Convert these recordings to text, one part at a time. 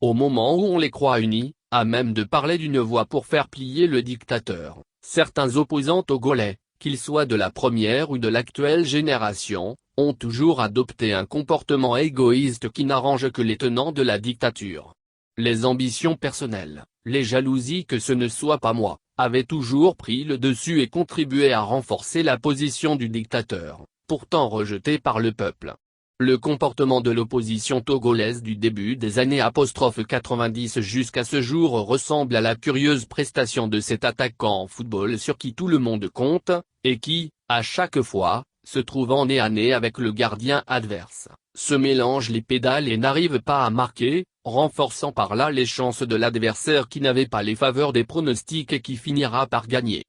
Au moment où on les croit unis, à même de parler d'une voix pour faire plier le dictateur, certains opposants togolais, qu'ils soient de la première ou de l'actuelle génération, ont toujours adopté un comportement égoïste qui n'arrange que les tenants de la dictature. Les ambitions personnelles, les jalousies que ce ne soit pas moi, avaient toujours pris le dessus et contribué à renforcer la position du dictateur, pourtant rejeté par le peuple. Le comportement de l'opposition togolaise du début des années 90 jusqu'à ce jour ressemble à la curieuse prestation de cet attaquant en football sur qui tout le monde compte, et qui, à chaque fois, se trouve en nez à nez avec le gardien adverse, se mélange les pédales et n'arrive pas à marquer, renforçant par là les chances de l'adversaire qui n'avait pas les faveurs des pronostics et qui finira par gagner.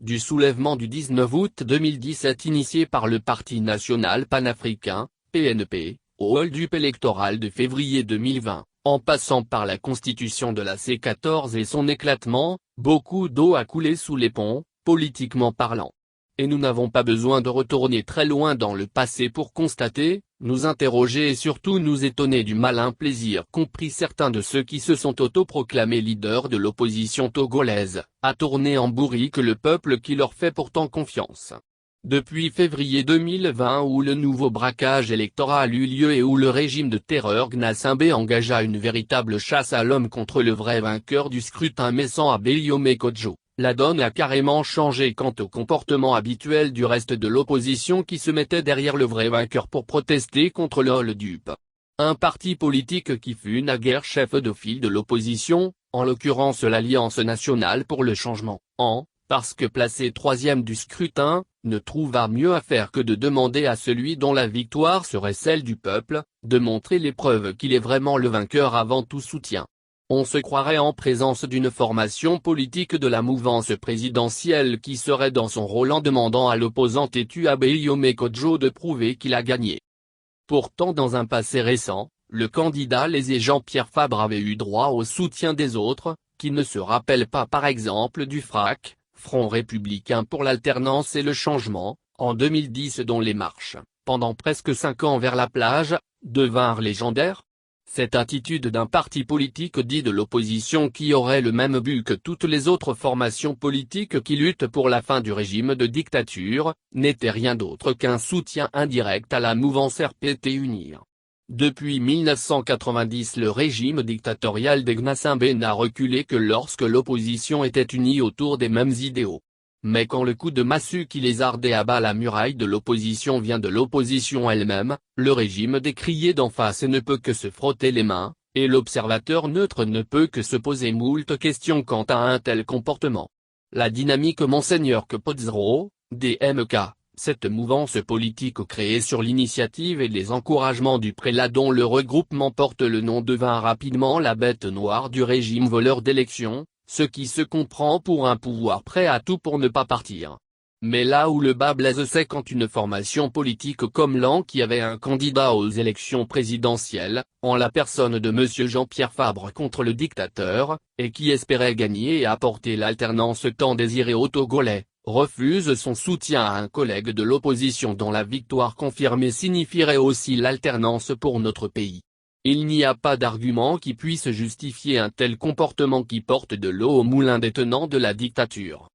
Du soulèvement du 19 août 2017 initié par le Parti national panafricain, PNP, au hold-up électoral de février 2020, en passant par la constitution de la C14 et son éclatement, beaucoup d'eau a coulé sous les ponts, politiquement parlant. Et nous n'avons pas besoin de retourner très loin dans le passé pour constater, nous interroger et surtout nous étonner du malin plaisir qu'ont pris certains de ceux qui se sont autoproclamés leaders de l'opposition togolaise, à tourner en bourrique le peuple qui leur fait pourtant confiance. Depuis février 2020 où le nouveau braquage électoral eut lieu et où le régime de terreur Gnassingbé engagea une véritable chasse à l'homme contre le vrai vainqueur du scrutin Messant Abeyome Kodjo, la donne a carrément changé quant au comportement habituel du reste de l'opposition qui se mettait derrière le vrai vainqueur pour protester contre le hold-up. Un parti politique qui fut naguère chef de file de l'opposition, en l'occurrence l'Alliance nationale pour le changement, parce que placé troisième du scrutin, ne trouva mieux à faire que de demander à celui dont la victoire serait celle du peuple, de montrer les preuves qu'il est vraiment le vainqueur avant tout soutien. On se croirait en présence d'une formation politique de la mouvance présidentielle qui serait dans son rôle en demandant à l'opposant têtu Abeyome Kodjo de prouver qu'il a gagné. Pourtant dans un passé récent, le candidat lésé Jean-Pierre Fabre avait eu droit au soutien des autres, qui ne se rappellent pas par exemple du FRAC, Front républicain pour l'alternance et le changement, en 2010 dont les marches, pendant presque 5 ans vers la plage, devinrent légendaires. Cette attitude d'un parti politique dit de l'opposition qui aurait le même but que toutes les autres formations politiques qui luttent pour la fin du régime de dictature, n'était rien d'autre qu'un soutien indirect à la mouvance RPT Unir. Depuis 1990 le régime dictatorial de Gnassingbé n'a reculé que lorsque l'opposition était unie autour des mêmes idéaux. Mais quand le coup de massue qui lézardait abat la muraille de l'opposition vient de l'opposition elle-même, le régime décrié d'en face ne peut que se frotter les mains, et l'observateur neutre ne peut que se poser moult questions quant à un tel comportement. La dynamique Monseigneur Kapozro, DMK, cette mouvance politique créée sur l'initiative et les encouragements du prélat dont le regroupement porte le nom devint rapidement la bête noire du régime voleur d'élections, ce qui se comprend pour un pouvoir prêt à tout pour ne pas partir. Mais là où le bas blesse c'est quand une formation politique comme l'AN qui avait un candidat aux élections présidentielles, en la personne de M. Jean-Pierre Fabre contre le dictateur, et qui espérait gagner et apporter l'alternance tant désirée aux Togolais, refuse son soutien à un collègue de l'opposition dont la victoire confirmée signifierait aussi l'alternance pour notre pays. Il n'y a pas d'argument qui puisse justifier un tel comportement qui porte de l'eau au moulin des tenants de la dictature.